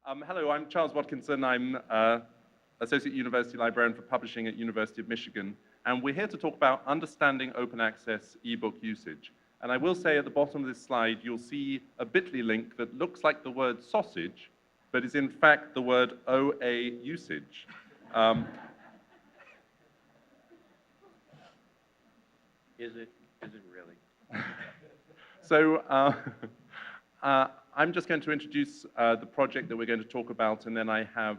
Hello, I'm Charles Watkinson. I'm Associate University Librarian for Publishing at University of Michigan, and we're here to talk about understanding open access ebook usage. And I will say at the bottom of this slide, you'll see a bit.ly link that looks like the word sausage, but is in fact the word OA usage. Is it really? So I'm just going to introduce the project that we're going to talk about, and then I have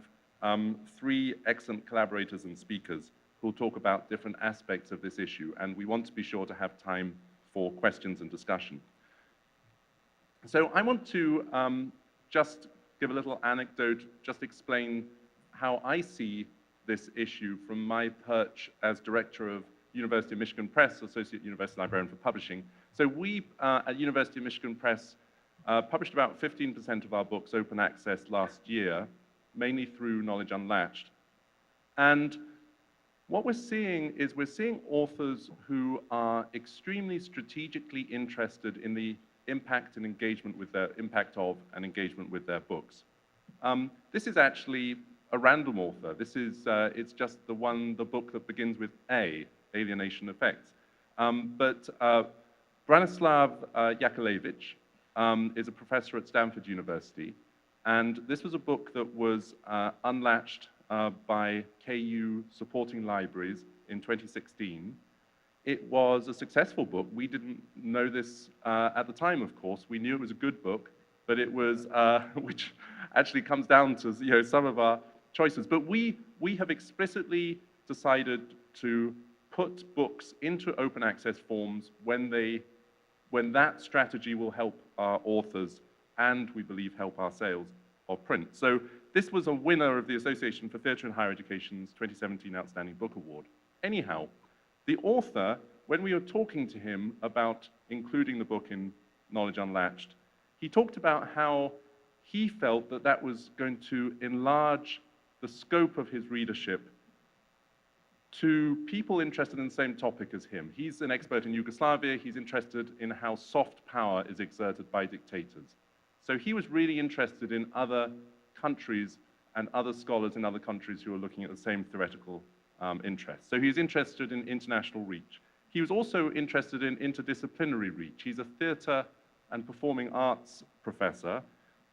three excellent collaborators and speakers who will talk about different aspects of this issue, and we want to be sure to have time for questions and discussion. So I want to just give a little anecdote, just explain how I see this issue from my perch as Director of University of Michigan Press, Associate University Librarian for Publishing. So we, at University of Michigan Press, published about 15% of our books open access last year, mainly through Knowledge Unlatched. And what we're seeing is we're seeing authors who are extremely strategically interested in the impact and engagement with their impact of and engagement with their books. This is actually a random author. This is it's just the book that begins with A, Alienation Effects. But Branislav Yakelevich is a professor at Stanford University, and this was a book that was unlatched by KU supporting libraries in 2016. It was a successful book. We didn't know this at the time, of course. We knew it was a good book, but it was, which actually comes down to some of our choices. But we have explicitly decided to put books into open access forms when that strategy will help our authors and, we believe, help our sales of print. So this was a winner of the Association for Theatre and Higher Education's 2017 Outstanding Book Award. Anyhow, the author, when we were talking to him about including the book in Knowledge Unlatched, he talked about how he felt that that was going to enlarge the scope of his readership to people interested in the same topic as him. He's an expert in Yugoslavia. He's interested in how soft power is exerted by dictators. So he was really interested in other countries and other scholars in other countries who are looking at the same theoretical interests. So he's interested in international reach. He was also interested in interdisciplinary reach. He's a theater and performing arts professor,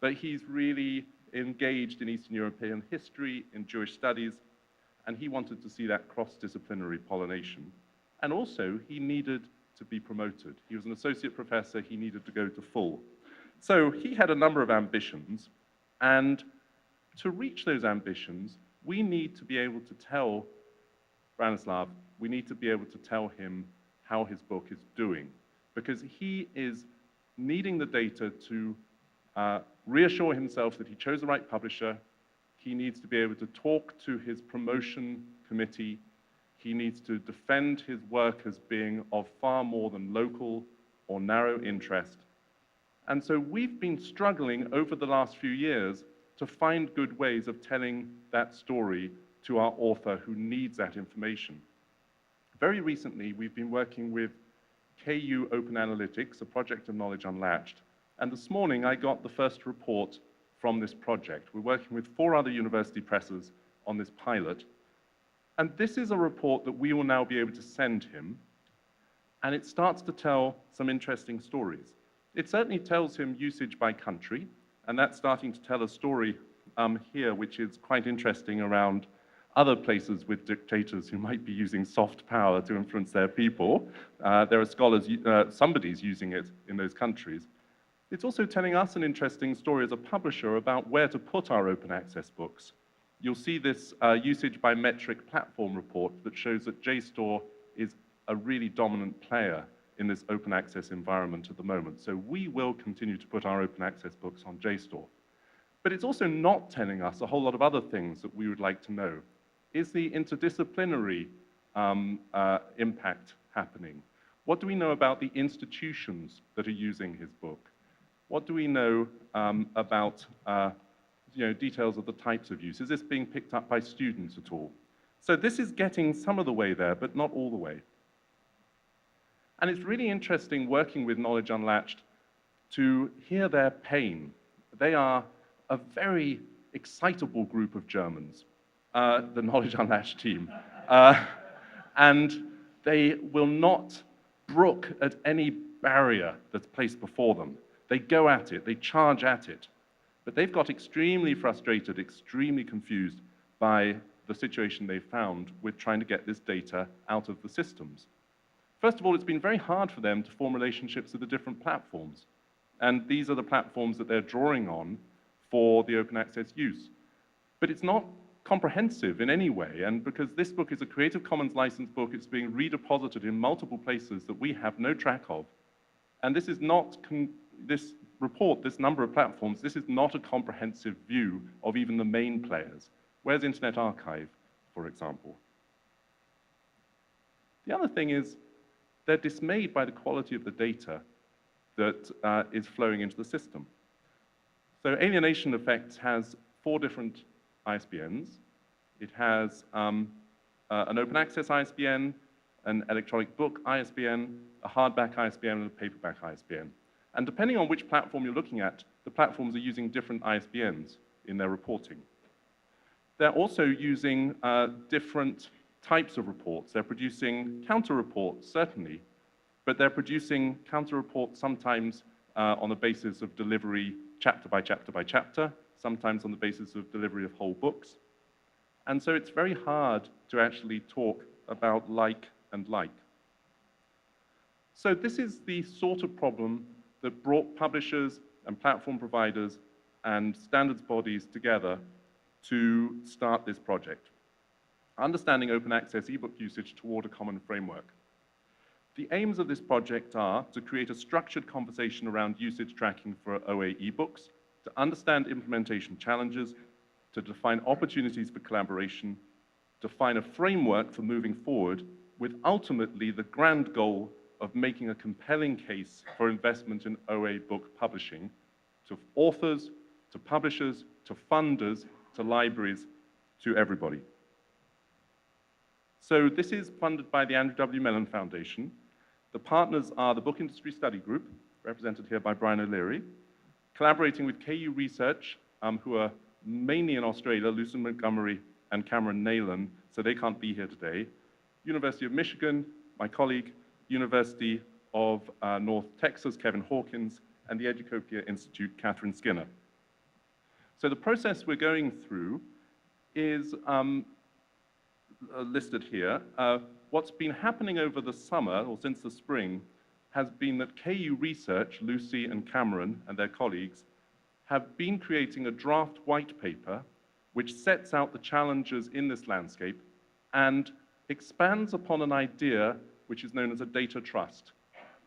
but he's really engaged in Eastern European history, in Jewish studies, and he wanted to see that cross-disciplinary pollination. And also, he needed to be promoted. He was an associate professor. He needed to go to full. So he had a number of ambitions, and to reach those ambitions, we need to be able to tell Branislav, we need to be able to tell him how his book is doing, because he is needing the data to reassure himself that he chose the right publisher. He needs to be able to talk to his promotion committee. He needs to defend his work as being of far more than local or narrow interest. And so we've been struggling over the last few years to find good ways of telling that story to our author who needs that information. Very recently, we've been working with KU Open Analytics, a project of Knowledge Unlatched, and this morning I got the first report from this project. We're working with 4 other university presses on this pilot, and this is a report that we will now be able to send him, and it starts to tell some interesting stories. It certainly tells him usage by country, and that's starting to tell a story here, which is quite interesting around other places with dictators who might be using soft power to influence their people. There are scholars, somebody's using it in those countries. It's also telling us an interesting story as a publisher about where to put our open access books. You'll see this usage by metric platform report that shows that JSTOR is a really dominant player in this open access environment at the moment. So we will continue to put our open access books on JSTOR. But it's also not telling us a whole lot of other things that we would like to know. Is the interdisciplinary impact happening? What do we know about the institutions that are using his book? What do we know about details of the types of use? Is this being picked up by students at all? So this is getting some of the way there, but not all the way. And it's really interesting working with Knowledge Unlatched to hear their pain. They are a very excitable group of Germans, the Knowledge Unlatched team. And they will not brook at any barrier that's placed before them. They go at it, they charge at it. But they've got extremely frustrated, extremely confused by the situation they've found with trying to get this data out of the systems. First of all, it's been very hard for them to form relationships with the different platforms. And these are the platforms that they're drawing on for the open access use. But it's not comprehensive in any way, and because this book is a Creative Commons licensed book, it's being redeposited in multiple places that we have no track of. And this is not, this report, this number of platforms, this is not a comprehensive view of even the main players. Where's Internet Archive, for example? The other thing is, they're dismayed by the quality of the data that is flowing into the system. So Alienation Effects has 4 different ISBNs. It has an open access ISBN, an electronic book ISBN, a hardback ISBN, and a paperback ISBN. And depending on which platform you're looking at, the platforms are using different ISBNs in their reporting. They're also using different types of reports. They're producing counter reports, certainly, but they're producing counter reports sometimes on the basis of delivery chapter by chapter by chapter, sometimes on the basis of delivery of whole books. And so it's very hard to actually talk about like and like. So this is the sort of problem that brought publishers and platform providers and standards bodies together to start this project. Understanding open access ebook usage toward a common framework. The aims of this project are to create a structured conversation around usage tracking for OA ebooks, to understand implementation challenges, to define opportunities for collaboration, define a framework for moving forward, with ultimately the grand goal of making a compelling case for investment in OA book publishing to authors, to publishers, to funders, to libraries, to everybody. So this is funded by the Andrew W. Mellon Foundation. The partners are the Book Industry Study Group, represented here by Brian O'Leary, collaborating with KU Research, who are mainly in Australia, Lucian Montgomery and Cameron Naylan, so they can't be here today. University of Michigan, my colleague, University of North Texas, Kevin Hawkins, and the Educopia Institute, Catherine Skinner. So the process we're going through is listed here. What's been happening over the summer, or since the spring, has been that KU Research, Lucy and Cameron and their colleagues, have been creating a draft white paper which sets out the challenges in this landscape and expands upon an idea which is known as a data trust,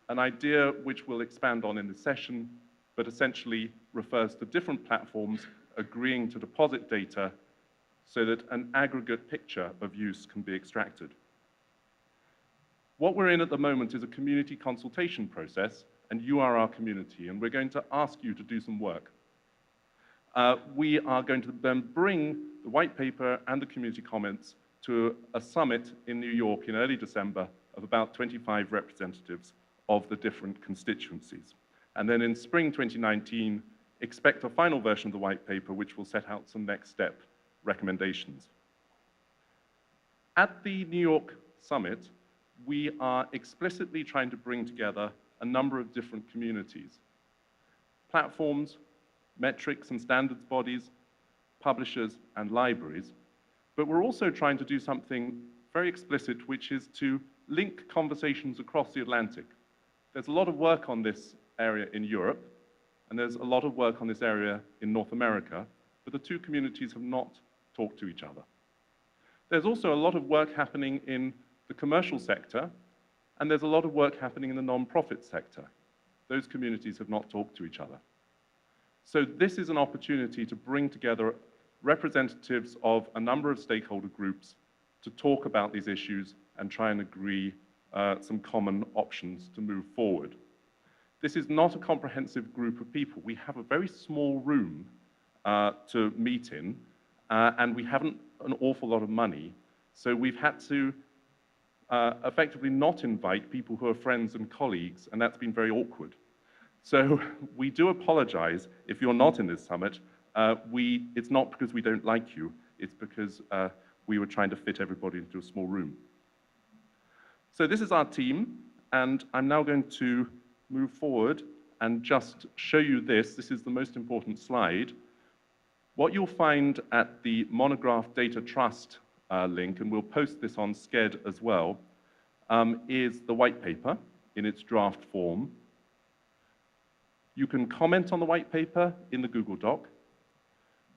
an idea which we'll expand on in this session, but essentially refers to different platforms agreeing to deposit data so that an aggregate picture of use can be extracted. What we're in at the moment is a community consultation process, and you are our community, and we're going to ask you to do some work. We are going to then bring the white paper and the community comments to a summit in New York in early December of about 25 representatives of the different constituencies. And then in spring 2019, expect a final version of the white paper which will set out some next step recommendations. At the New York summit, we are explicitly trying to bring together a number of different communities. Platforms, metrics and standards bodies, publishers and libraries, but we're also trying to do something very explicit, which is to link conversations across the Atlantic. There's a lot of work on this area in Europe, and there's a lot of work on this area in North America, but the two communities have not talked to each other. There's also a lot of work happening in the commercial sector, and there's a lot of work happening in the non-profit sector. Those communities have not talked to each other. So this is an opportunity to bring together representatives of a number of stakeholder groups to talk about these issues and try and agree some common options to move forward. This is not a comprehensive group of people. We have a very small room to meet in, and we haven't an awful lot of money, so we've had to effectively not invite people who are friends and colleagues, and that's been very awkward. So we do apologize if you're not in this summit, It's not because we don't like you, it's because we were trying to fit everybody into a small room. So this is our team, and I'm now going to move forward and just show you this. This is the most important slide. What you'll find at the Monograph Data Trust link, and we'll post this on Sked as well, is the white paper in its draft form. You can comment on the white paper in the Google Doc,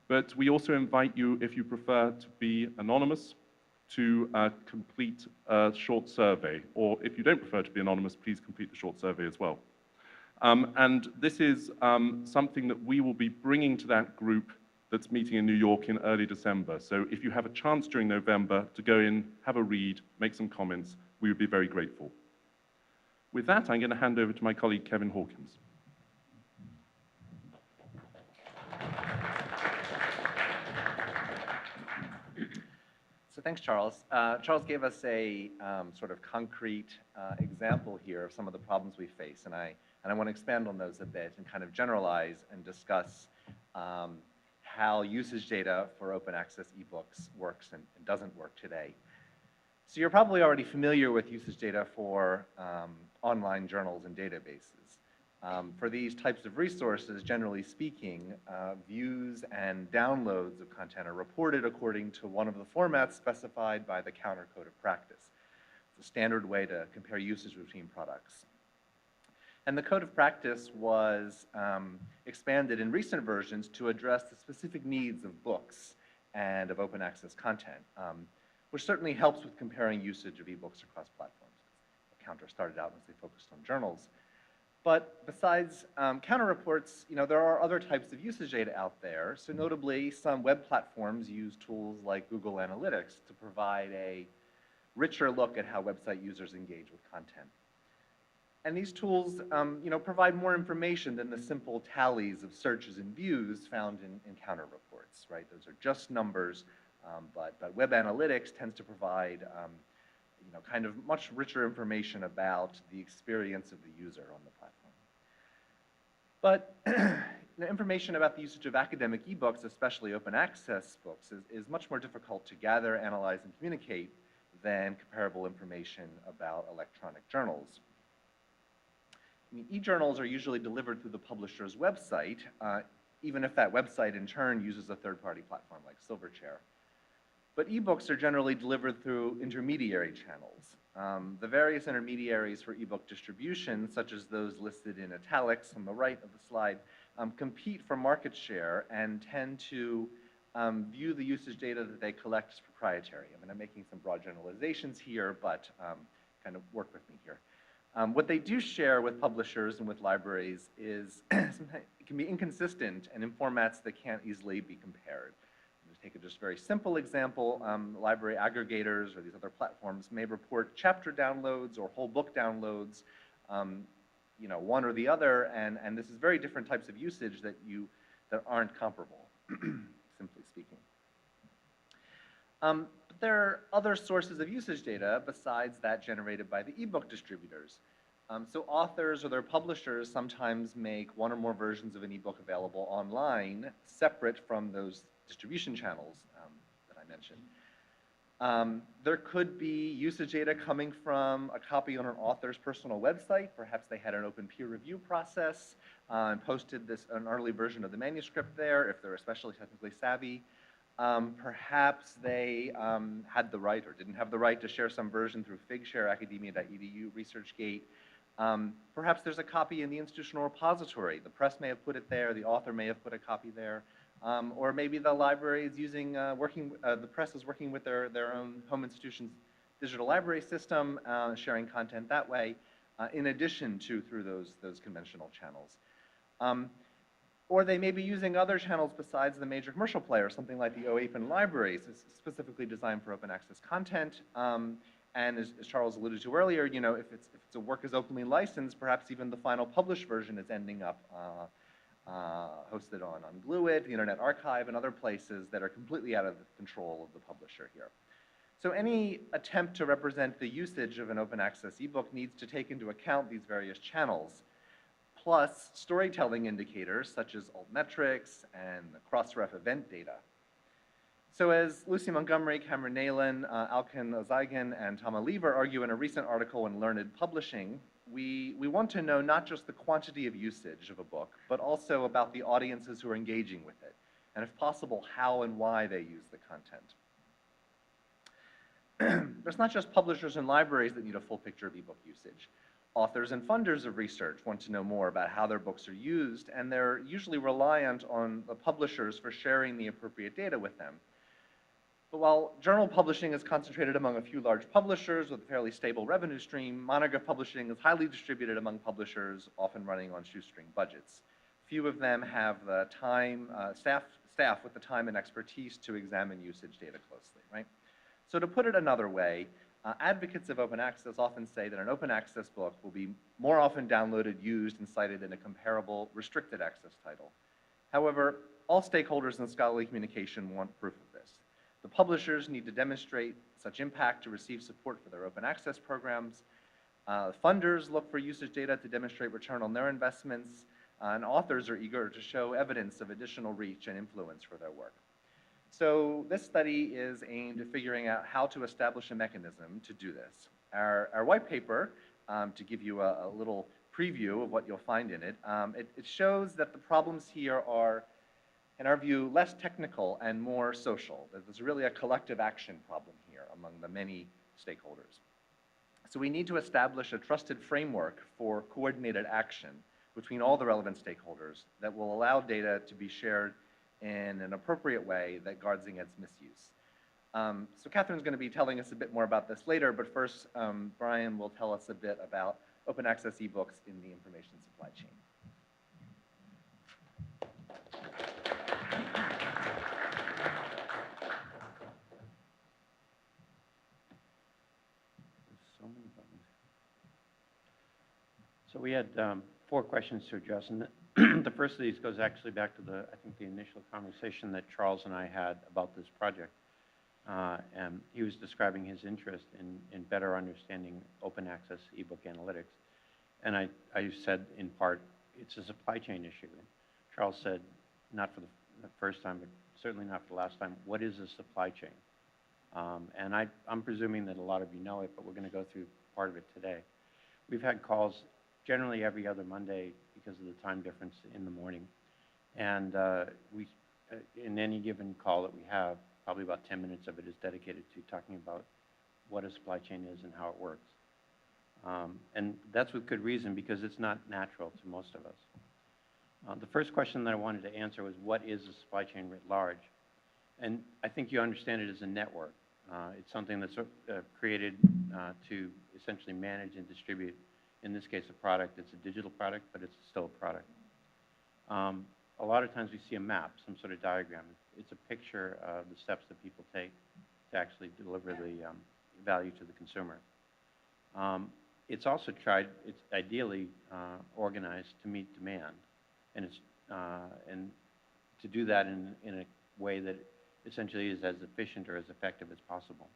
but we also invite you, if you prefer to be anonymous, to complete a short survey, or if you don't prefer to be anonymous, please complete the short survey as well. And this is something that we will be bringing to that group that's meeting in New York in early December. So if you have a chance during November to go in, have a read, make some comments, we would be very grateful. With that, I'm going to hand over to my colleague, Kevin Hawkins. So thanks, Charles. Charles gave us a sort of concrete example here of some of the problems we face, and I want to expand on those a bit and kind of generalize and discuss how usage data for open access ebooks works and doesn't work today. So you're probably already familiar with usage data for online journals and databases. For these types of resources, generally speaking, views and downloads of content are reported according to one of the formats specified by the Counter Code of Practice. It's a standard way to compare usage between products. And the Code of Practice was expanded in recent versions to address the specific needs of books and of open access content, which certainly helps with comparing usage of ebooks across platforms. Counter started out mostly focused on journals. But besides Counter reports, there are other types of usage data out there. So notably, some web platforms use tools like Google Analytics to provide a richer look at how website users engage with content. And these tools, provide more information than the simple tallies of searches and views found in Counter reports, right? Those are just numbers, but Web Analytics tends to provide, kind of much richer information about the experience of the user on the platform. But the information about the usage of academic ebooks, especially open access books, is much more difficult to gather, analyze, and communicate than comparable information about electronic journals. E-journals are usually delivered through the publisher's website, even if that website in turn uses a third-party platform like Silverchair. But ebooks are generally delivered through intermediary channels. The various intermediaries for ebook distribution, such as those listed in italics on the right of the slide, compete for market share and tend to view the usage data that they collect as proprietary. I'm making some broad generalizations here, but kind of work with me here. What they do share with publishers and with libraries is sometimes it can be inconsistent and in formats that can't easily be compared. To take a just very simple example, library aggregators or these other platforms may report chapter downloads or whole book downloads, one or the other, and this is very different types of usage that aren't comparable, simply speaking. But there are other sources of usage data besides that generated by the ebook distributors. So authors or their publishers sometimes make one or more versions of an ebook available online, separate from those distribution channels that I mentioned. There could be usage data coming from a copy on an author's personal website. Perhaps they had an open peer review process and posted an early version of the manuscript there if they're especially technically savvy. Perhaps they had the right or didn't have the right to share some version through Figshare, academia.edu, ResearchGate. Perhaps there's a copy in the institutional repository. The press may have put it there, the author may have put a copy there. Or maybe the library is using, the press is working with their own home institution's digital library system, sharing content that way, in addition to through those conventional channels. Or they may be using other channels besides the major commercial players, something like the OAPN libraries, specifically designed for open access content. And as Charles alluded to earlier, if a work is openly licensed, perhaps even the final published version is ending up hosted on Glueit, the Internet Archive, and other places that are completely out of the control of the publisher here. So any attempt to represent the usage of an open access ebook needs to take into account these various channels. plus storytelling indicators such as altmetrics and the cross-ref event data. So as Lucy Montgomery, Cameron Naylan, Alkan Ozaigan, and Tama Lever argue in a recent article in Learned Publishing, we want to know not just the quantity of usage of a book, but also about the audiences who are engaging with it, and if possible, how and why they use the content. There's not just publishers and libraries that need a full picture of ebook usage. Authors and funders of research want to know more about how their books are used, and they're usually reliant on the publishers for sharing the appropriate data with them. But while journal publishing is concentrated among a few large publishers with a fairly stable revenue stream, monograph publishing is highly distributed among publishers, often running on shoestring budgets. Few of them have the time, staff with the time and expertise to examine usage data closely, right? So to put it another way, advocates of open access often say that an open access book will be more often downloaded, used, and cited in a comparable restricted access title. However, all stakeholders in scholarly communication want proof of this. The publishers need to demonstrate such impact to receive support for their open access programs. Funders look for usage data to demonstrate return on their investments, and authors are eager to show evidence of additional reach and influence for their work. So this study is aimed at figuring out how to establish a mechanism to do this. Our white paper, to give you a little preview of what you'll find in it, it shows that the problems here are, in our view, less technical and more social. There's really a collective action problem here among the many stakeholders. So we need to establish a trusted framework for coordinated action between all the relevant stakeholders that will allow data to be shared in an appropriate way that guards against misuse. So Catherine's going to be telling us a bit more about this later, but first, Brian will tell us a bit about open access ebooks in the information supply chain. So we had 4 questions to address, and the first of these goes actually back to I think the initial conversation that Charles and I had about this project. And he was describing his interest in better understanding open access ebook analytics. And I said, in part, it's a supply chain issue. And Charles said, not for the first time, but certainly not for the last time, what is a supply chain? And I'm presuming that a lot of you know it, but we're going to go through part of it today. We've had calls generally every other Monday because of the time difference in the morning. And in any given call that we have, probably about 10 minutes of it is dedicated to talking about what a supply chain is and how it works. And that's with good reason, because it's not natural to most of us. The first question that I wanted to answer was, what is a supply chain writ large? And I think you understand it as a network. It's something that's created to essentially manage and distribute, in this case, a product. It's a digital product, but it's still a product. A lot of times we see a map, some sort of diagram. It's a picture of the steps that people take to actually deliver the value to the consumer. It's also it's ideally organized to meet demand, and to do that in a way that essentially is as efficient or as effective as possible.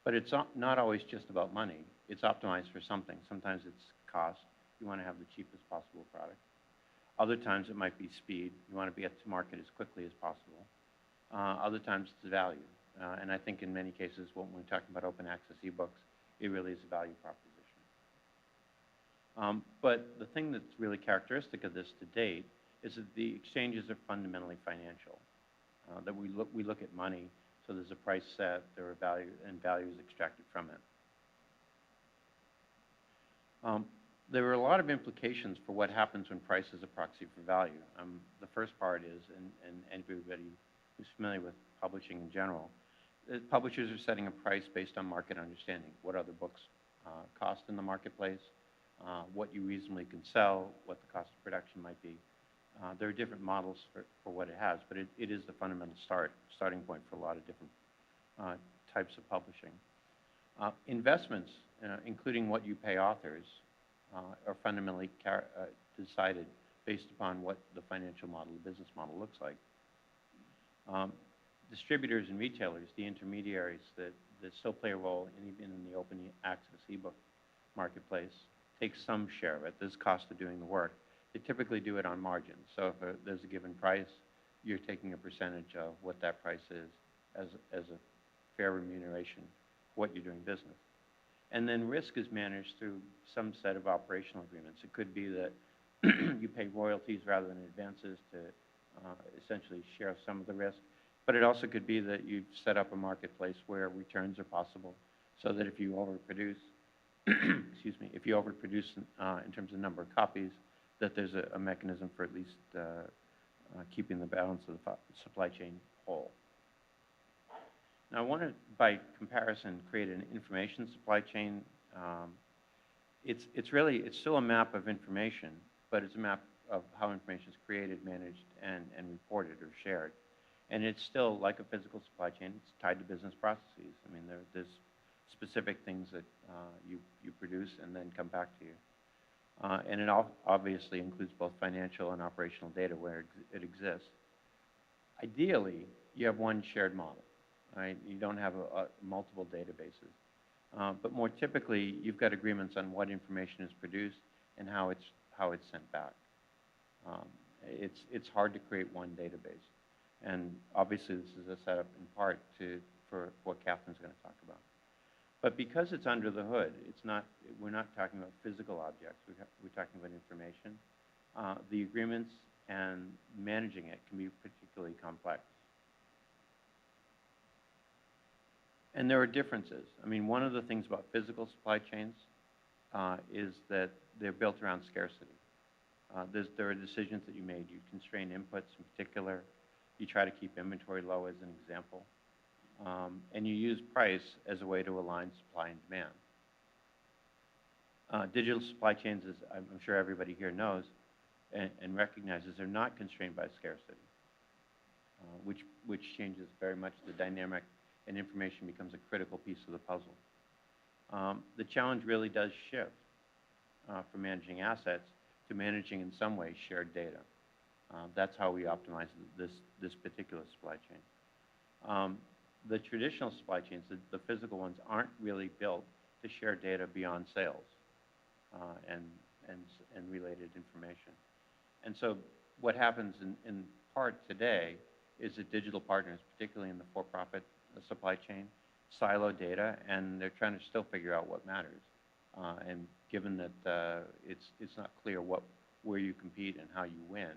But it's not always just about money. It's optimized for something. Sometimes it's cost. You want to have the cheapest possible product. Other times it might be speed. You want to get to market as quickly as possible. Other times it's value. And I think in many cases, when we're talking about open access ebooks, it really is a value proposition. But the thing that's really characteristic of this to date is that the exchanges are fundamentally financial. That we look at money, so there's a price set, there are value, and value is extracted from it. There are a lot of implications for what happens when price is a proxy for value. The first part is, and everybody who's familiar with publishing in general, publishers are setting a price based on market understanding. What other books cost in the marketplace, what you reasonably can sell, what the cost of production might be. There are different models for what it has, but it is the fundamental starting point for a lot of different types of publishing. Investments, including what you pay authors, are fundamentally decided based upon what the financial model, the business model looks like. Distributors and retailers, the intermediaries that still play a role even in the open access ebook marketplace, take some share of it. There's cost of doing the work. They typically do it on margin. So if there's a given price, you're taking a percentage of what that price is as a fair remuneration for what you're doing business. And then risk is managed through some set of operational agreements. It could be that you pay royalties rather than advances to essentially share some of the risk. But it also could be that you've set up a marketplace where returns are possible, so that if you overproduce, excuse me, if you overproduce in terms of number of copies, that there's a mechanism for at least keeping the balance of the supply chain whole. Now, I want to, by comparison, create an information supply chain. It's still a map of information, but it's a map of how information is created, managed, and reported or shared. And it's still like a physical supply chain. It's tied to business processes. I mean, there's specific things that you produce and then come back to you. And it obviously includes both financial and operational data where it exists. Ideally, you have one shared model, right? You don't have multiple databases. But more typically, you've got agreements on what information is produced and how it's sent back. It's hard to create one database. And obviously, this is a setup in part for what Catherine's going to talk about. But because it's under the hood, we're not talking about physical objects. We're talking about information. The agreements and managing it can be particularly complex. And there are differences. I mean, one of the things about physical supply chains is that they're built around scarcity. There are decisions that you made. You constrain inputs in particular. You try to keep inventory low as an example. And you use price as a way to align supply and demand. Digital supply chains, as I'm sure everybody here knows and recognizes, are not constrained by scarcity, which changes very much the dynamic, and information becomes a critical piece of the puzzle. The challenge really does shift from managing assets to managing, in some way, shared data. That's how we optimize this particular supply chain. The traditional supply chains, the physical ones, aren't really built to share data beyond sales and related information. And so what happens in part today is that digital partners, particularly in the for-profit supply chain, silo data, and they're trying to still figure out what matters. And given that it's not clear where you compete and how you win,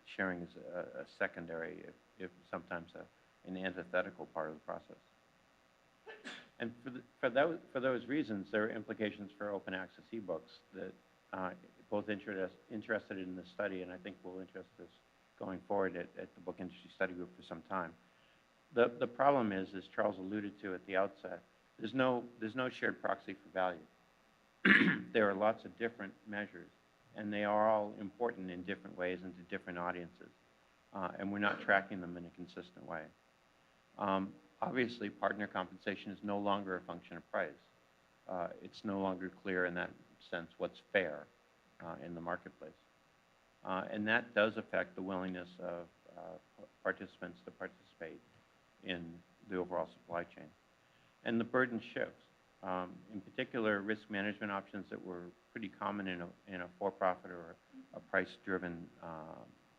sharing is a secondary, if sometimes an antithetical part of the process. And for those reasons, there are implications for open access ebooks that both interested in this study, and I think will interest us going forward at the Book Industry Study Group for some time. The problem is, as Charles alluded to at the outset, there's no shared proxy for value. There are lots of different measures, and they are all important in different ways and to different audiences. And we're not tracking them in a consistent way. Obviously, partner compensation is no longer a function of price. It's no longer clear in that sense what's fair in the marketplace. And that does affect the willingness of participants to participate in the overall supply chain. And the burden shifts. In particular, risk management options that were pretty common in a for-profit or a price-driven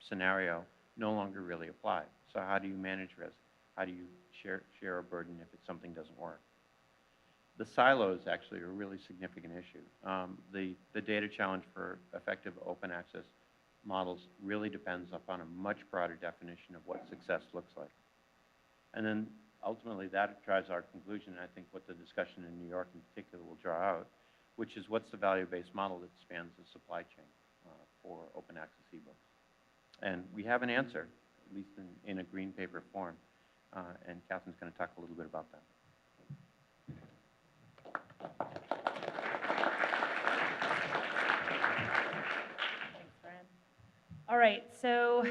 scenario no longer really apply. So how do you manage risk? How do you share a burden if something doesn't work? The silos actually are a really significant issue. The data challenge for effective open access models really depends upon a much broader definition of what success looks like. And then ultimately that drives our conclusion, and I think what the discussion in New York in particular will draw out, which is what's the value-based model that spans the supply chain for open access ebooks. And we have an answer, at least in a green paper form, and Catherine's going to talk a little bit about that. Thanks, Brian. All right, so,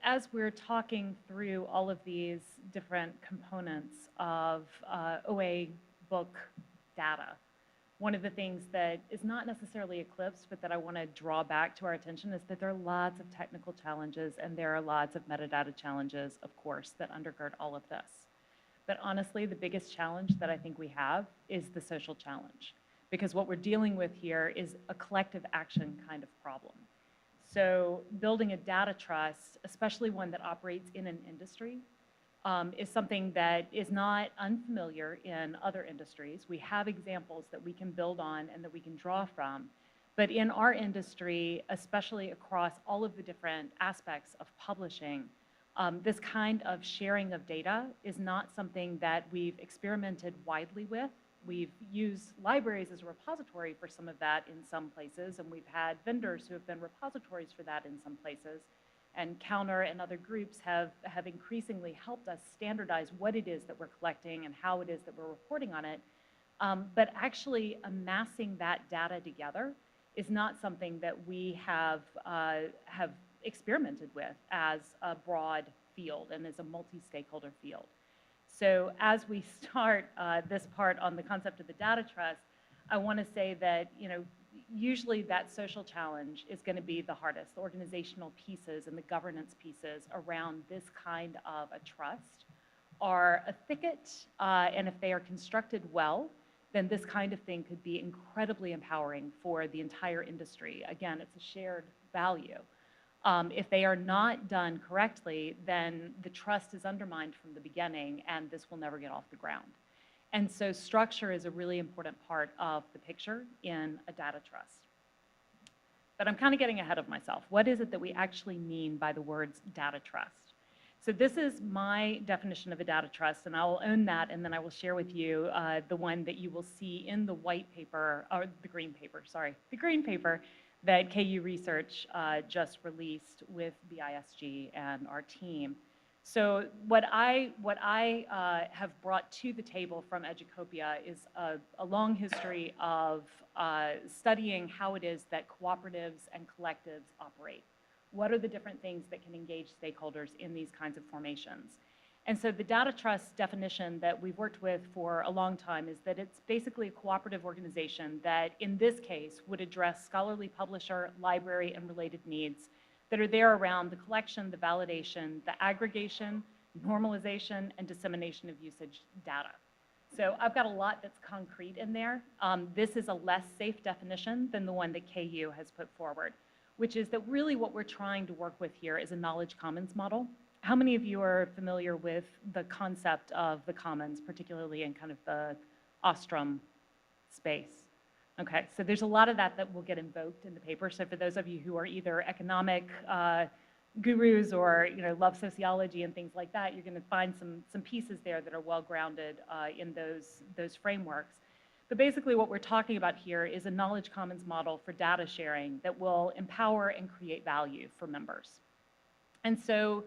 as we're talking through all of these different components of OA book data, one of the things that is not necessarily eclipsed, but that I want to draw back to our attention is that there are lots of technical challenges and there are lots of metadata challenges, of course, that undergird all of this. But honestly, the biggest challenge that I think we have is the social challenge. because what we're dealing with here is a collective action kind of problem. So building a data trust, especially one that operates in an industry, is something that is not unfamiliar in other industries. We have examples that we can build on and that we can draw from. But in our industry, especially across all of the different aspects of publishing, this kind of sharing of data is not something that we've experimented widely with. We've used libraries as a repository for some of that in some places, and we've had vendors who have been repositories for that in some places. And Counter and other groups have increasingly helped us standardize what it is that we're collecting and how it is that we're reporting on it. But actually amassing that data together is not something that we have experimented with as a broad field and as a multi-stakeholder field. So as we start this part on the concept of the data trust, I want to say that, usually that social challenge is going to be the hardest. The organizational pieces and the governance pieces around this kind of a trust are a thicket, and if they are constructed well, then this kind of thing could be incredibly empowering for the entire industry. Again, it's a shared value. If they are not done correctly, then the trust is undermined from the beginning, and this will never get off the ground. And so structure is a really important part of the picture in a data trust. But I'm kind of getting ahead of myself. What is it that we actually mean by the words data trust? So this is my definition of a data trust, and I will own that, and then I will share with you the one that you will see in the white paper, or the green paper, sorry, the green paper that KU Research just released with BISG and our team. So what I have brought to the table from Educopia is a long history of studying how it is that cooperatives and collectives operate. What are the different things that can engage stakeholders in these kinds of formations? And so the data trust definition that we've worked with for a long time is that it's basically a cooperative organization that, in this case, would address scholarly publisher, library, and related needs that are there around the collection, the validation, the aggregation, normalization, and dissemination of usage data. So I've got a lot that's concrete in there. This is a less safe definition than the one that KU has put forward, which is that really what we're trying to work with here is a knowledge commons model. How many of you are familiar with the concept of the commons, particularly in kind of the Ostrom space? Okay, so there's a lot of that will get invoked in the paper. So for those of you who are either economic gurus or love sociology and things like that, you're going to find some pieces there that are well grounded in those frameworks. But basically what we're talking about here is a knowledge commons model for data sharing that will empower and create value for members. And so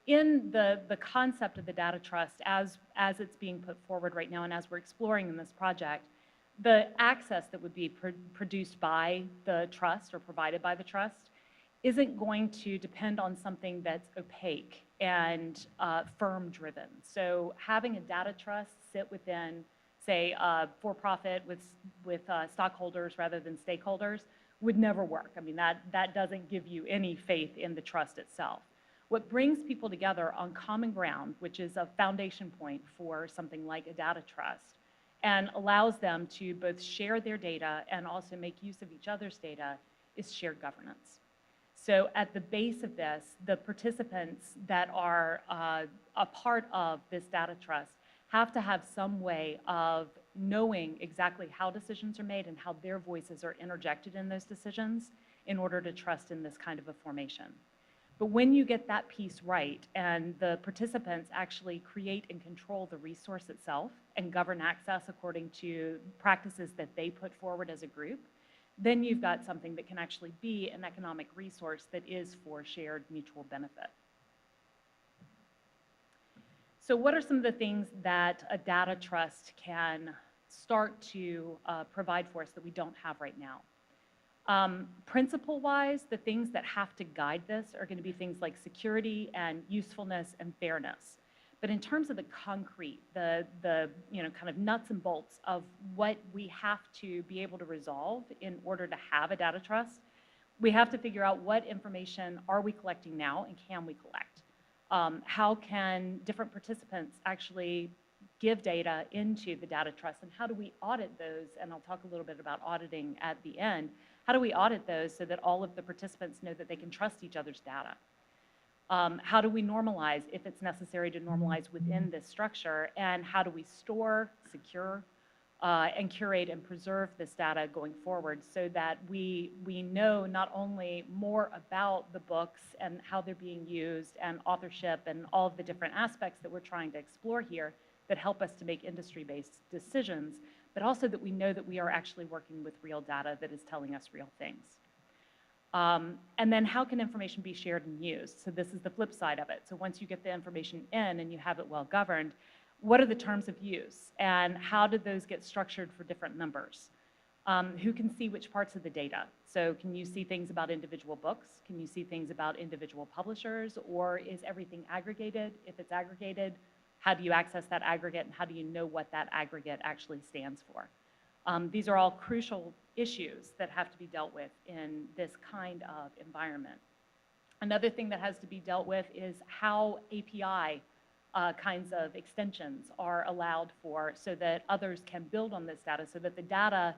in the concept of the data trust as it's being put forward right now and as we're exploring in this project, the access that would be produced by the trust or provided by the trust isn't going to depend on something that's opaque and firm-driven. So having a data trust sit within, say, for-profit with stockholders rather than stakeholders would never work. I mean, that doesn't give you any faith in the trust itself. What brings people together on common ground, which is a foundation point for something like a data trust, and allows them to both share their data and also make use of each other's data, is shared governance. So at the base of this, the participants that are a part of this data trust have to have some way of knowing exactly how decisions are made and how their voices are interjected in those decisions in order to trust in this kind of a formation. But when you get that piece right and the participants actually create and control the resource itself and govern access according to practices that they put forward as a group, then you've got something that can actually be an economic resource that is for shared mutual benefit. So what are some of the things that a data trust can start to provide for us that we don't have right now? Principle-wise, the things that have to guide this are going to be things like security and usefulness and fairness. But in terms of the concrete, the kind of nuts and bolts of what we have to be able to resolve in order to have a data trust, we have to figure out what information are we collecting now and can we collect? How can different participants actually give data into the data trust, and how do we audit those, and I'll talk a little bit about auditing at the end. How do we audit those so that all of the participants know that they can trust each other's data? How do we normalize, if it's necessary to normalize within this structure, and how do we store, secure, and curate and preserve this data going forward so that we know not only more about the books and how they're being used and authorship and all of the different aspects that we're trying to explore here that help us to make industry-based decisions, but also that we know that we are actually working with real data that is telling us real things. And then how can information be shared and used? So this is the flip side of it. So once you get the information in and you have it well governed, what are the terms of use? And how do those get structured for different members? Who can see which parts of the data? So can you see things about individual books? Can you see things about individual publishers? Or is everything aggregated? If it's aggregated, how do you access that aggregate, and how do you know what that aggregate actually stands for? These are all crucial issues that have to be dealt with in this kind of environment. Another thing that has to be dealt with is how API kinds of extensions are allowed for so that others can build on this data, so that the data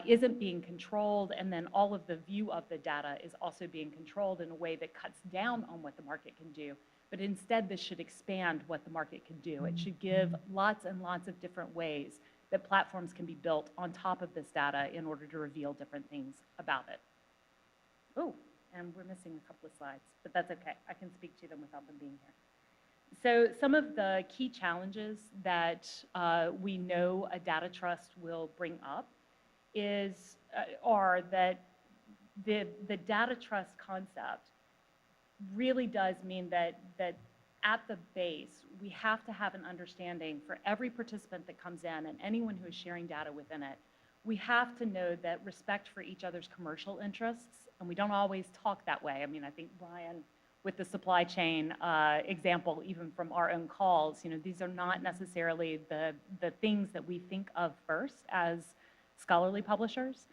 isn't being controlled, and then all of the view of the data is also being controlled in a way that cuts down on what the market can do. But instead, this should expand what the market can do. It should give lots and lots of different ways that platforms can be built on top of this data in order to reveal different things about it. Oh, and we're missing a couple of slides, but that's okay. I can speak to them without them being here. So some of the key challenges that we know a data trust will bring up are that the data trust concept really does mean that at the base, we have to have an understanding for every participant that comes in and anyone who is sharing data within it. We have to know that respect for each other's commercial interests, and we don't always talk that way. I mean, I think Brian, with the supply chain example, even from our own calls, these are not necessarily the things that we think of first as scholarly publishers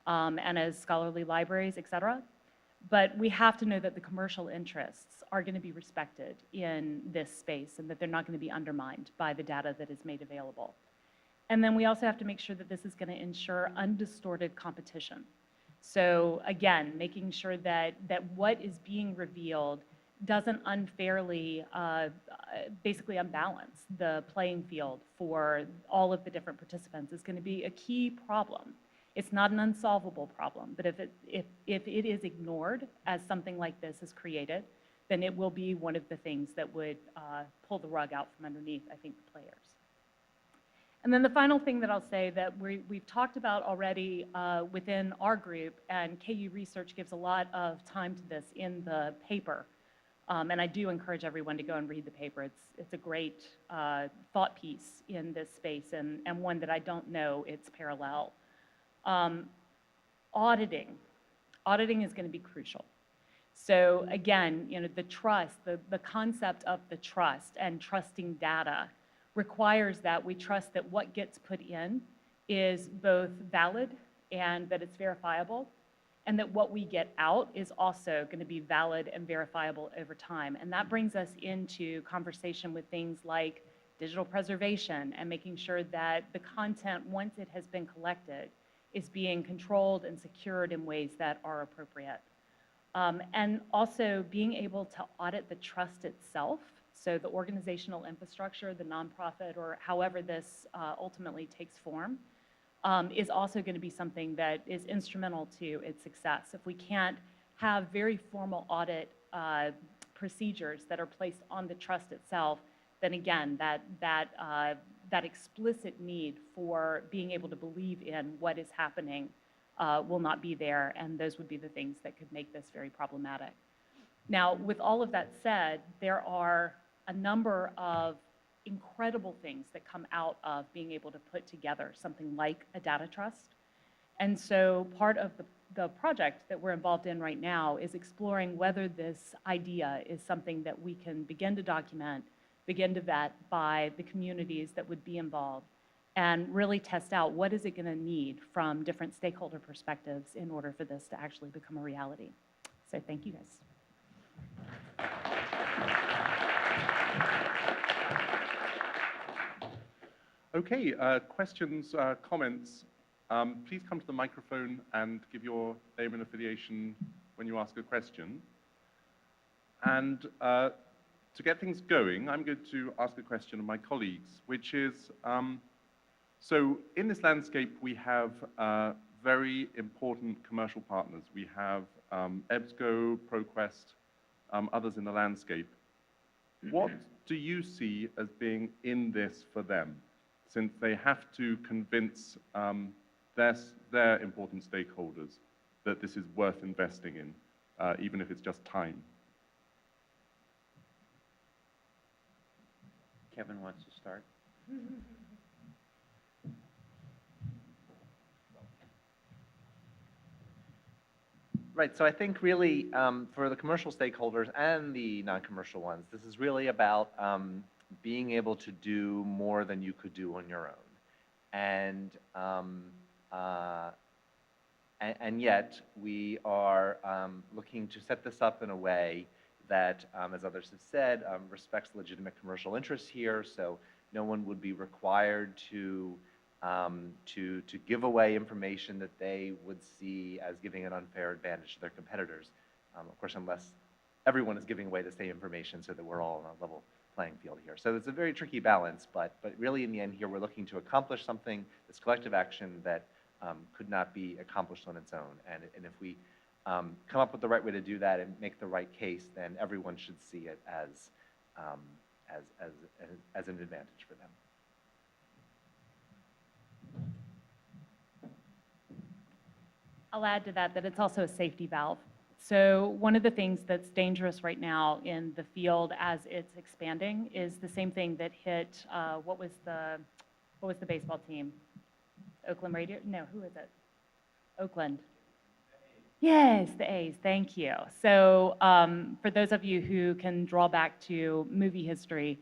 and as scholarly libraries, et cetera. But we have to know that the commercial interests are going to be respected in this space and that they're not going to be undermined by the data that is made available. And then we also have to make sure that this is going to ensure undistorted competition. So again, making sure that what is being revealed doesn't unfairly, basically unbalance the playing field for all of the different participants is going to be a key problem. It's not an unsolvable problem, but if it is ignored as something like this is created, then it will be one of the things that would pull the rug out from underneath, I think, the players. And then the final thing that I'll say that we've talked about already within our group, and KU Research gives a lot of time to this in the paper, and I do encourage everyone to go and read the paper. It's a great thought piece in this space, and one that I don't know its parallel. Auditing is going to be crucial. So again, the trust, the concept of the trust and trusting data requires that we trust that what gets put in is both valid and that it's verifiable, and that what we get out is also going to be valid and verifiable over time. And that brings us into conversation with things like digital preservation and making sure that the content, once it has been collected, is being controlled and secured in ways that are appropriate. And also being able to audit the trust itself, so the organizational infrastructure, the nonprofit, or however this ultimately takes form, is also going to be something that is instrumental to its success. If we can't have very formal audit procedures that are placed on the trust itself, then again, that explicit need for being able to believe in what is happening will not be there, and those would be the things that could make this very problematic. Now, with all of that said, there are a number of incredible things that come out of being able to put together something like a data trust. And so part of the project that we're involved in right now is exploring whether this idea is something that we can begin to document, begin to vet by the communities that would be involved, and really test out what is it going to need from different stakeholder perspectives in order for this to actually become a reality. So thank you guys. Okay, questions, comments, please come to the microphone and give your name and affiliation when you ask a question. And to get things going, I'm going to ask a question of my colleagues, which is, so in this landscape, we have very important commercial partners. We have EBSCO, ProQuest, others in the landscape. What do you see as being in this for them, since they have to convince their important stakeholders that this is worth investing in, even if it's just time? Kevin wants to start. Right, so I think really for the commercial stakeholders and the non-commercial ones, this is really about being able to do more than you could do on your own. And yet we are looking to set this up in a way that, as others have said, respects legitimate commercial interests here, so no one would be required to give away information that they would see as giving an unfair advantage to their competitors. Of course, unless everyone is giving away the same information so that we're all on a level playing field here. So it's a very tricky balance, but really in the end here, we're looking to accomplish something, this collective action that could not be accomplished on its own. And if we come up with the right way to do that and make the right case, then everyone should see it as an advantage for them. I'll add to that it's also a safety valve. So one of the things that's dangerous right now in the field as it's expanding is the same thing that hit, what was the baseball team? Oakland Radio? No, who is it? Oakland. Yes, the A's, thank you. So for those of you who can draw back to movie history,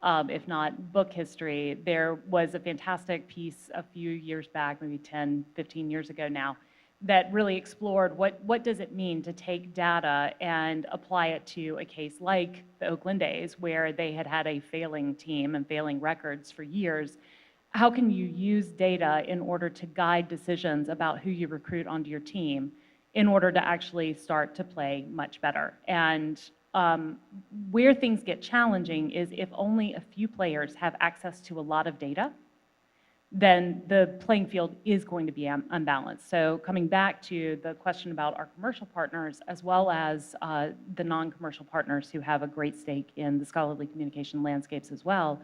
if not book history, there was a fantastic piece a few years back, maybe 10, 15 years ago now, that really explored what does it mean to take data and apply it to a case like the Oakland A's, where they had had a failing team and failing records for years. How can you use data in order to guide decisions about who you recruit onto your team in order to actually start to play much better? And where things get challenging is if only a few players have access to a lot of data, then the playing field is going to be unbalanced. So coming back to the question about our commercial partners, as well as the non-commercial partners who have a great stake in the scholarly communication landscapes as well,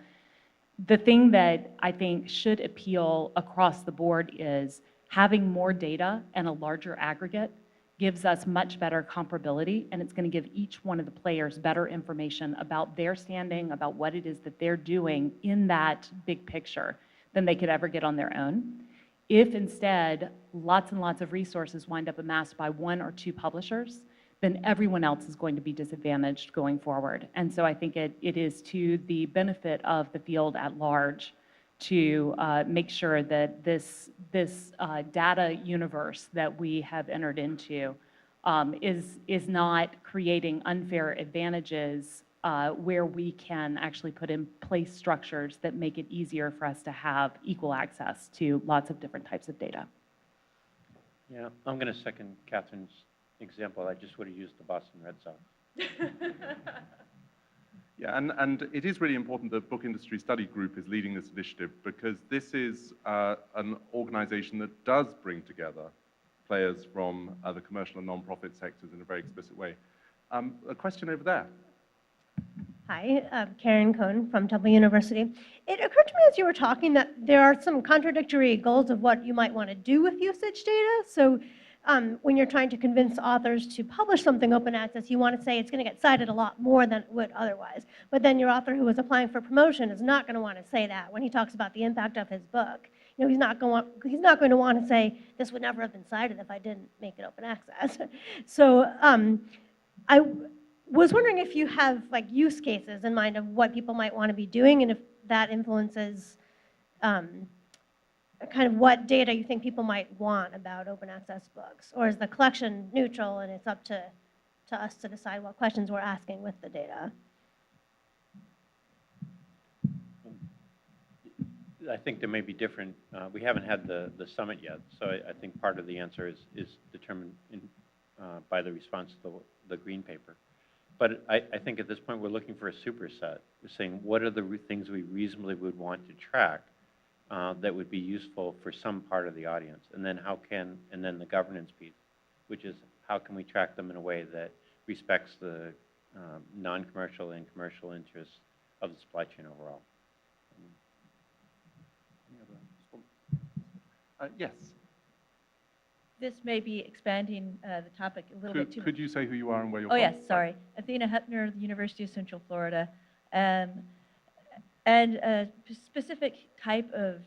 the thing that I think should appeal across the board is having more data and a larger aggregate gives us much better comparability, and it's going to give each one of the players better information about their standing, about what it is that they're doing in that big picture than they could ever get on their own. If instead lots and lots of resources wind up amassed by one or two publishers, then everyone else is going to be disadvantaged going forward. And so I think it is to the benefit of the field at large to make sure that this data universe that we have entered into is not creating unfair advantages where we can actually put in place structures that make it easier for us to have equal access to lots of different types of data. Yeah, I'm going to second Catherine's example. I just would have used the Boston Red Sox. Yeah, and it is really important that Book Industry Study Group is leading this initiative, because this is an organization that does bring together players from the commercial and nonprofit sectors in a very explicit way. A question over there. Hi, Karen Cohn from Temple University. It occurred to me as you were talking that there are some contradictory goals of what you might want to do with usage data. So when you're trying to convince authors to publish something open access, you want to say it's going to get cited a lot more than it would otherwise. But then your author who is applying for promotion is not going to want to say that when he talks about the impact of his book. You know, he's not going to want to say, this would never have been cited if I didn't make it open access. So I was wondering if you have like use cases in mind of what people might want to be doing, and if that influences kind of what data you think people might want about open access books, or is the collection neutral and it's up to us to decide what questions we're asking with the data? I think there may be different, we haven't had the summit yet, so I think part of the answer is determined by the response to the green paper. But I think at this point, we're looking for a superset. We're saying, what are the things we reasonably would want to track that would be useful for some part of the audience? And then and then the governance piece, which is how can we track them in a way that respects the non-commercial and commercial interests of the supply chain overall? Yes. This may be expanding the topic a little bit too much. Could you say who you are and where you're Oh, from? yes, sorry. Athena Hepner, the University of Central Florida. And a specific type of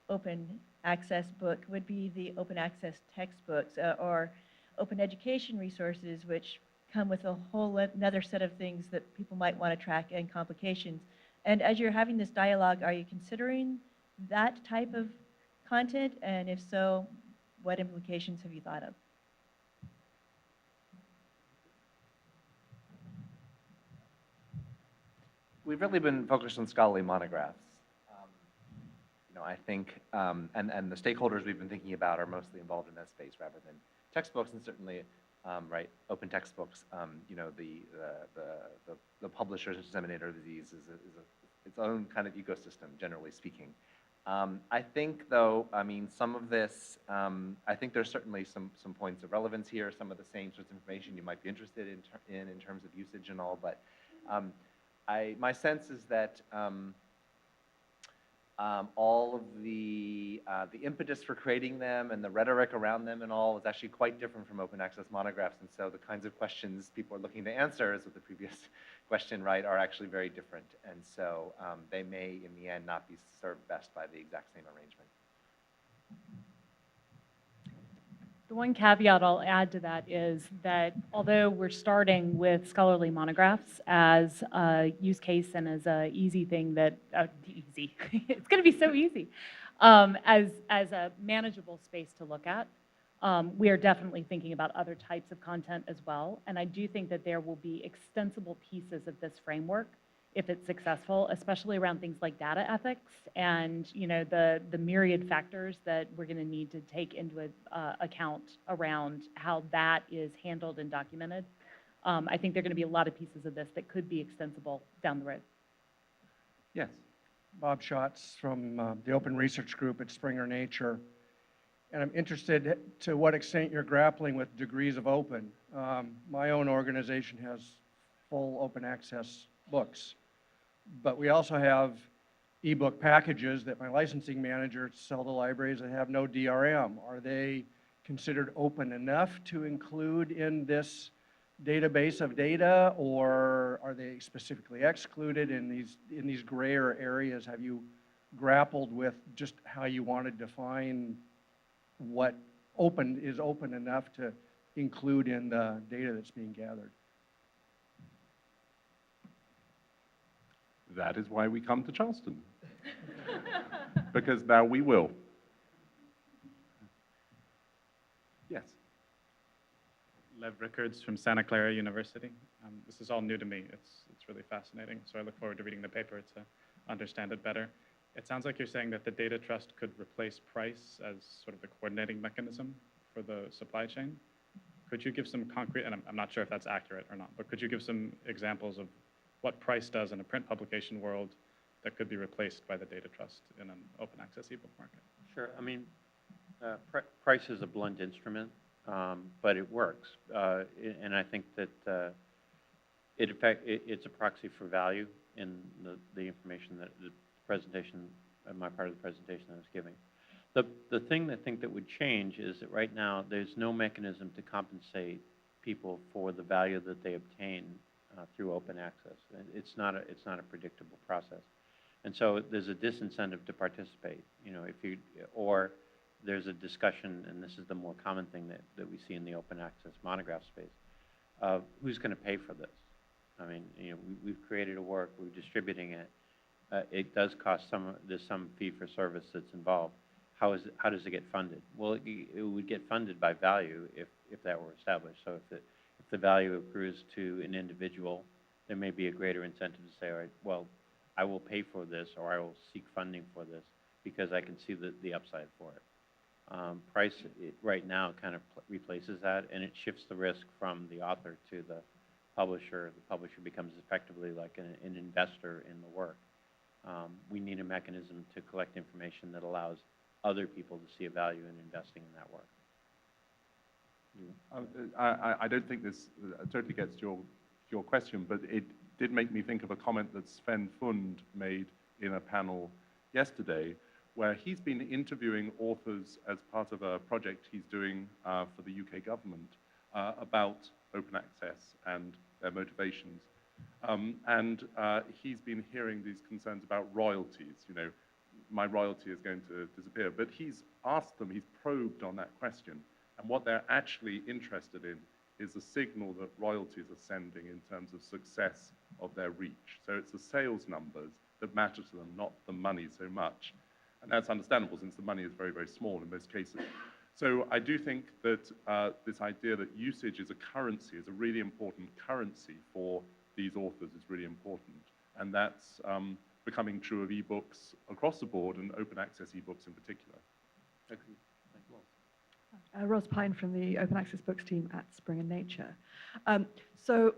open access book would be the open access textbooks or open education resources, which come with a whole another set of things that people might want to track and complications. And as you're having this dialogue, are you considering that type of content? And if so, what implications have you thought of? We've really been focused on scholarly monographs. I think, and the stakeholders we've been thinking about are mostly involved in that space rather than textbooks, and certainly, right, open textbooks. The publishers and disseminator of these is its own kind of ecosystem, generally speaking. I think, though, some of this, I think there's certainly some points of relevance here, some of the same sorts of information you might be interested in terms of usage and all, but my sense is that all of the impetus for creating them and the rhetoric around them and all is actually quite different from open access monographs, and so the kinds of questions people are looking to answer, as with the previous question, right, are actually very different, and so they may, in the end, not be served best by the exact same arrangement. The one caveat I'll add to that is that although we're starting with scholarly monographs as a use case and as a easy thing that, easy, it's going to be so easy, as a manageable space to look at, we are definitely thinking about other types of content as well. And I do think that there will be extensible pieces of this framework if it's successful, especially around things like data ethics and the myriad factors that we're going to need to take into account around how that is handled and documented. I think there are going to be a lot of pieces of this that could be extensible down the road. Yes. Bob Schatz from the Open Research Group at Springer Nature. And I'm interested to what extent you're grappling with degrees of open. My own organization has full open access books, but we also have ebook packages that my licensing managers sell to libraries that have no DRM. Are they considered open enough to include in this database of data, or are they specifically excluded in these grayer areas? Have you grappled with just how you want to define what is open enough to include in the data that's being gathered? That is why we come to Charleston. Because now we will. Yes. Lev Rickards from Santa Clara University. This is all new to me. It's really fascinating. So I look forward to reading the paper to understand it better. It sounds like you're saying that the data trust could replace price as sort of the coordinating mechanism for the supply chain. Could you give some concrete, and I'm not sure if that's accurate or not, but could you give some examples of what price does in a print publication world that could be replaced by the data trust in an open access ebook market? Sure. Price is a blunt instrument, but it works. And I think that it's a proxy for value in the information that the presentation, my part of the presentation I was giving. The thing I think that would change is that right now there's no mechanism to compensate people for the value that they obtain through open access. It's not a predictable process, and so there's a disincentive to participate. Or there's a discussion, and this is the more common thing that we see in the open access monograph space, of who's going to pay for this. We've created a work, we're distributing it. It does cost there's some fee for service that's involved. How does it get funded? Well, it would get funded by value if that were established. So if the value accrues to an individual, there may be a greater incentive to say, all right, well, I will pay for this, or I will seek funding for this because I can see the upside for it. Price, right now, kind of replaces that, and it shifts the risk from the author to the publisher. The publisher becomes effectively like an investor in the work. We need a mechanism to collect information that allows other people to see a value in investing in that work. I don't think this totally gets to your question, but it did make me think of a comment that Sven Fund made in a panel yesterday, where he's been interviewing authors as part of a project he's doing for the UK government about open access and their motivations. He's been hearing these concerns about royalties. You know, my royalty is going to disappear. But he's asked them, he's probed on that question. And what they're actually interested in is the signal that royalties are sending in terms of success of their reach. So it's the sales numbers that matter to them, not the money so much. And that's understandable since the money is very, very small in most cases. So I do think that this idea that usage is a currency, is a really important currency for these authors is really important. And that's becoming true of ebooks across the board and open access ebooks in particular. Excellent. Ros Pine from the Open Access Books team at Springer Nature. So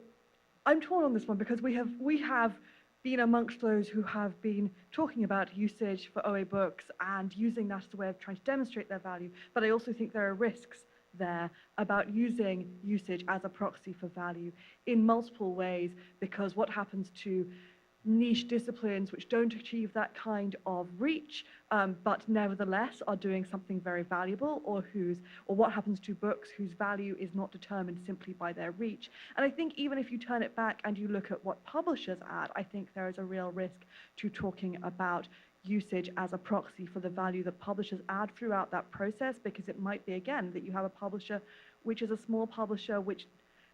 I'm torn on this one because we have been amongst those who have been talking about usage for OA books and using that as a way of trying to demonstrate their value, but I also think there are risks there about using usage as a proxy for value in multiple ways, because what happens to niche disciplines which don't achieve that kind of reach, but nevertheless are doing something very valuable, or what happens to books whose value is not determined simply by their reach. And I think even if you turn it back and you look at what publishers add, I think there is a real risk to talking about usage as a proxy for the value that publishers add throughout that process, because it might be, again, that you have a publisher which is a small publisher which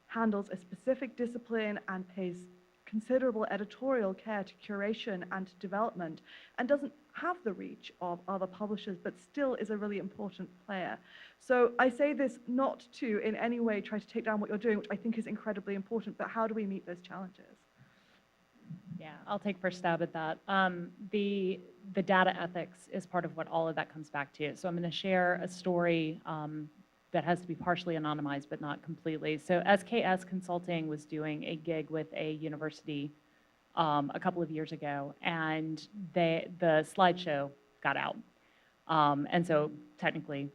handles a specific discipline and pays considerable editorial care to curation and development and doesn't have the reach of other publishers, but still is a really important player. So I say this not to in any way try to take down what you're doing, which I think is incredibly important, but how do we meet those challenges? Yeah, I'll take first stab at that. The data ethics is part of what all of that comes back to. So I'm going to share a story that has to be partially anonymized, but not completely. So SKS Consulting was doing a gig with a university a couple of years ago, and the slideshow got out. And so technically,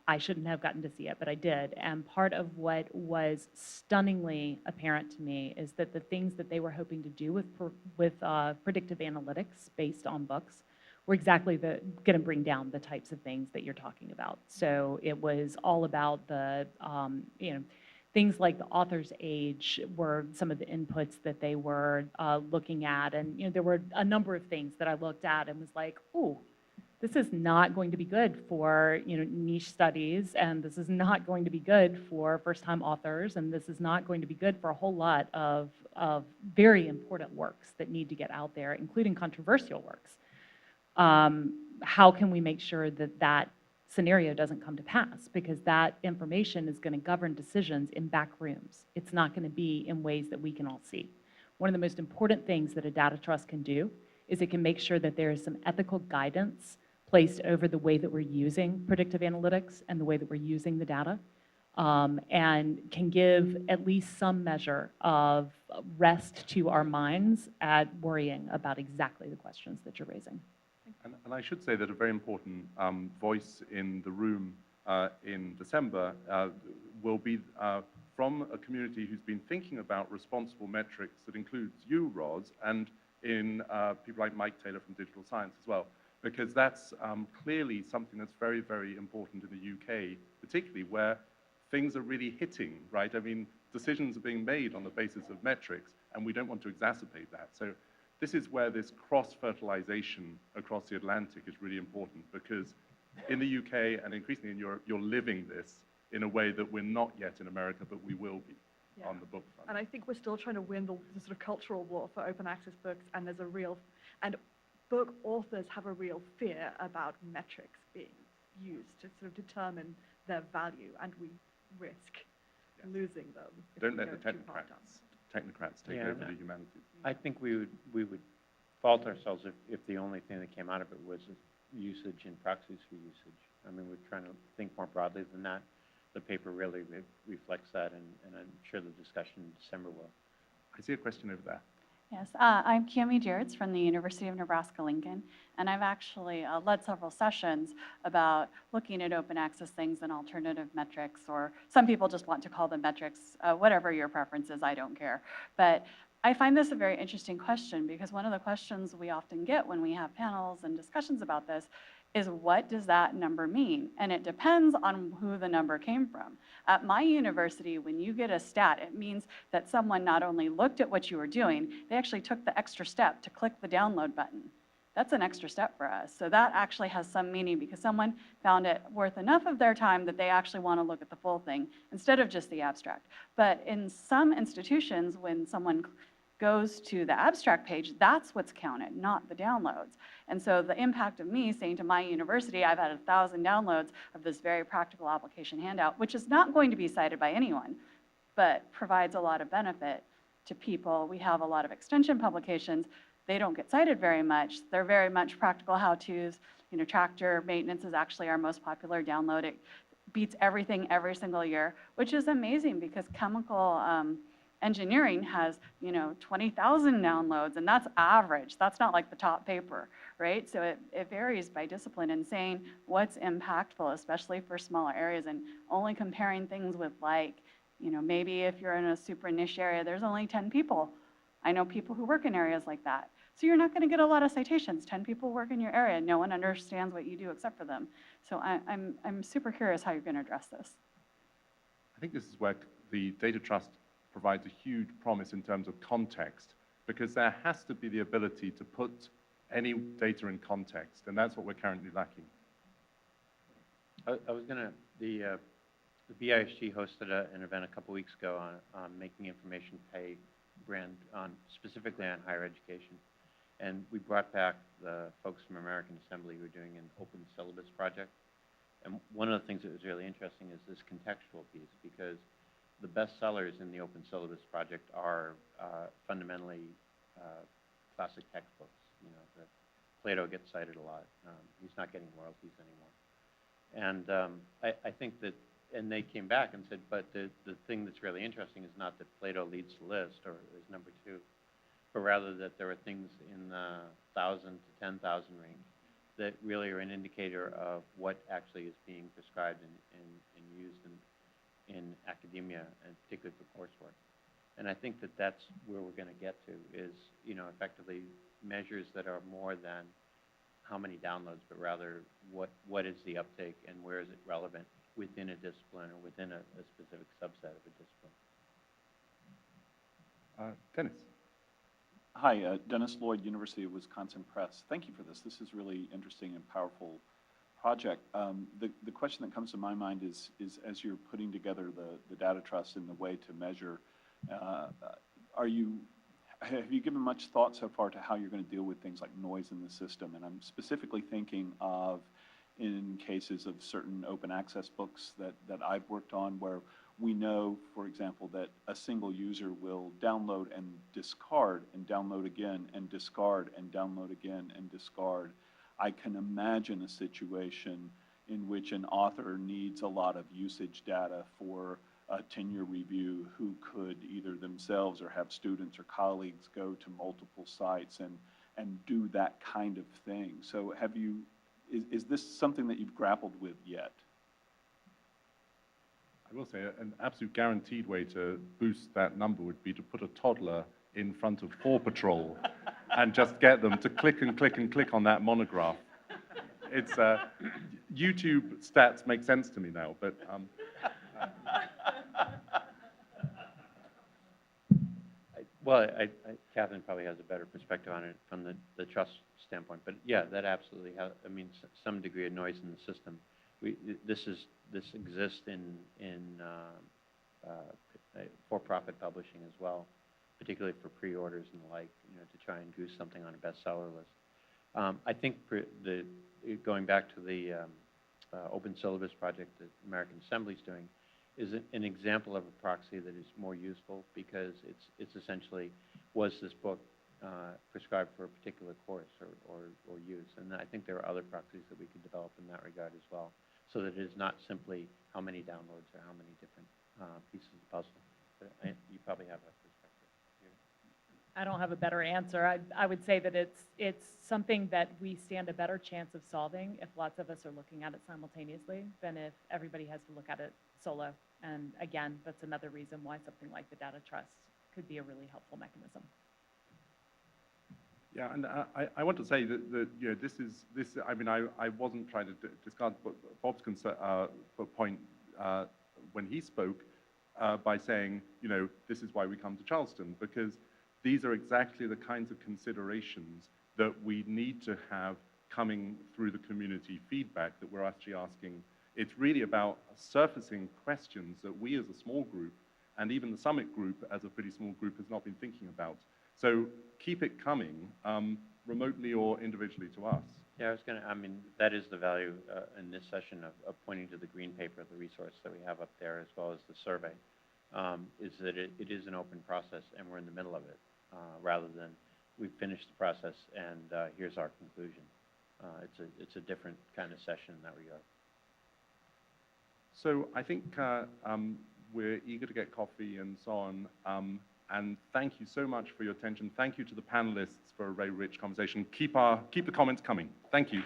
I shouldn't have gotten to see it, but I did. And part of what was stunningly apparent to me is that the things that they were hoping to do with predictive analytics based on books were exactly going to bring down the types of things that you're talking about. So it was all about the, things like the author's age were some of the inputs that they were looking at. And, there were a number of things that I looked at and was like, ooh, this is not going to be good for, niche studies, and this is not going to be good for first-time authors, and this is not going to be good for a whole lot of very important works that need to get out there, including controversial works. How can we make sure that that scenario doesn't come to pass? Because that information is going to govern decisions in back rooms. It's not going to be in ways that we can all see. One of the most important things that a data trust can do is it can make sure that there is some ethical guidance placed over the way that we're using predictive analytics and the way that we're using the data, and can give at least some measure of rest to our minds at worrying about exactly the questions that you're raising. And I should say that a very important voice in the room in December will be from a community who's been thinking about responsible metrics that includes you, Roz, and in people like Mike Taylor from Digital Science as well, because that's clearly something that's very, very important in the UK, particularly where things are really hitting, right? I mean, decisions are being made on the basis of metrics, and we don't want to exacerbate that. So this is where this cross-fertilization across the Atlantic is really important, because in the UK and increasingly in Europe, you're living this in a way that we're not yet in America, but we will be on the book front. And I think we're still trying to win the sort of cultural war for open access books, and there's a real, and book authors have a real fear about metrics being used to sort of determine their value, and we risk losing them. Don't let the technocrats take over the humanities. I think we would fault ourselves if the only thing that came out of it was usage and proxies for usage. I mean, we're trying to think more broadly than that. The paper really reflects that, and I'm sure the discussion in December will. I see a question over there. Yes, I'm Cami Jarretts from the University of Nebraska-Lincoln, and I've actually led several sessions about looking at open access things and alternative metrics, or some people just want to call them metrics, whatever your preference is, I don't care. But I find this a very interesting question, because one of the questions we often get when we have panels and discussions about this is, what does that number mean? And it depends on who the number came from. At my university, when you get a stat, it means that someone not only looked at what you were doing, they actually took the extra step to click the download button. That's an extra step for us. So that actually has some meaning, because someone found it worth enough of their time that they actually want to look at the full thing instead of just the abstract. But in some institutions, when someone goes to the abstract page, that's what's counted, not the downloads. And so the impact of me saying to my university, I've had 1,000 downloads of this very practical application handout, which is not going to be cited by anyone, but provides a lot of benefit to people. We have a lot of extension publications. They don't get cited very much. They're very much practical how-tos. You know, tractor maintenance is actually our most popular download. It beats everything every single year, which is amazing, because chemical engineering has, 20,000 downloads, and that's average. That's not like the top paper, right? So it varies by discipline, and saying what's impactful, especially for smaller areas, and only comparing things with, like, maybe if you're in a super niche area, there's only 10 people. I know people who work in areas like that. So you're not going to get a lot of citations. 10 people work in your area. No one understands what you do except for them. So I'm super curious how you're going to address this. I think this is where the data trust provides a huge promise in terms of context, because there has to be the ability to put any data in context, and that's what we're currently lacking. I was going to, the BISG hosted an event a couple weeks ago on making information pay brand, specifically on higher education. And we brought back the folks from American Assembly who are doing an open syllabus project. And one of the things that was really interesting is this contextual piece, because the best sellers in the open syllabus project are fundamentally classic textbooks. Plato gets cited a lot. He's not getting royalties anymore. And I think that, and they came back and said, but the thing that's really interesting is not that Plato leads the list or is number 2, but rather that there are things in the 1,000 to 10,000 range that really are an indicator of what actually is being prescribed and used in academia, and particularly for coursework. And I think that that's where we're going to get to, is, effectively measures that are more than how many downloads, but rather what is the uptake and where is it relevant within a discipline or within a specific subset of a discipline. Dennis. Hi, Dennis Lloyd, University of Wisconsin Press. Thank you for this. This is really interesting and powerful project. The question that comes to my mind is as you're putting together the data trust and the way to measure, have you given much thought so far to how you're going to deal with things like noise in the system? And I'm specifically thinking of in cases of certain open access books that I've worked on, where we know, for example, that a single user will download and discard and download again and discard and download again and discard. I can imagine a situation in which an author needs a lot of usage data for a tenure review, who could either themselves or have students or colleagues go to multiple sites and do that kind of thing. So is this something that you've grappled with yet? I will say an absolute guaranteed way to boost that number would be to put a toddler in front of Paw Patrol and just get them to click and click and click on that monograph. It's YouTube stats make sense to me now, but Catherine probably has a better perspective on it from the trust standpoint, but yeah, that absolutely has, some degree of noise in the system. This exists in for-profit publishing as well, particularly for pre-orders and the like, to try and goose something on a bestseller list. I think going back to the open syllabus project that American Assembly is doing is an example of a proxy that is more useful, because it's essentially, was this book prescribed for a particular course or use. And I think there are other proxies that we could develop in that regard as well, so that it is not simply how many downloads or how many different pieces of the puzzle. But you probably have a perspective here. I don't have a better answer. I would say that it's something that we stand a better chance of solving if lots of us are looking at it simultaneously than if everybody has to look at it solo. And again, that's another reason why something like the data trust could be a really helpful mechanism. Yeah, and I want to say that you know, I mean, I wasn't trying to discard Bob's point when he spoke by saying, you know, this is why we come to Charleston, because these are exactly the kinds of considerations that we need to have coming through the community feedback that we're actually asking. It's really about surfacing questions that we as a small group, and even the Summit group as a pretty small group, has not been thinking about. So keep it coming, remotely or individually to us. Yeah, I mean, that is the value in this session of pointing to the green paper, the resource that we have up there, as well as the survey, is that it is an open process and we're in the middle of it, rather than we've finished the process and here's our conclusion. It's a different kind of session in that regard. So I think we're eager to get coffee and so on. And thank you so much for your attention. Thank you to the panelists for a very rich conversation. Keep the comments coming. Thank you.